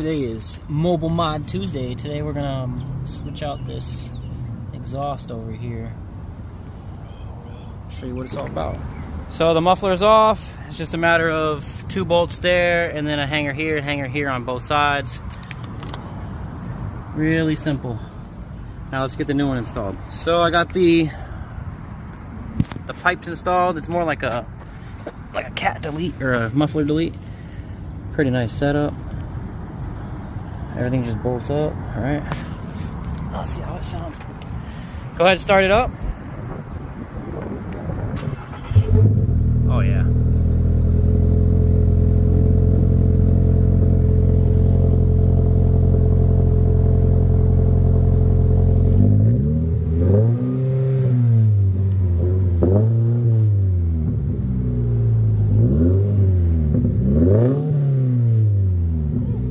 Today is Mobile Mod Tuesday. Today we're gonna switch out this exhaust over here. Show you what it's all about. So the muffler's off. It's just a matter of 2 bolts there and then a hanger here on both sides. Really simple. Now let's get the new one installed. So I got the pipes installed. It's more like a cat delete or a muffler delete. Pretty nice setup. Everything just bolts up. All right. Let's see how it sounds. Go ahead and start it up. Oh yeah.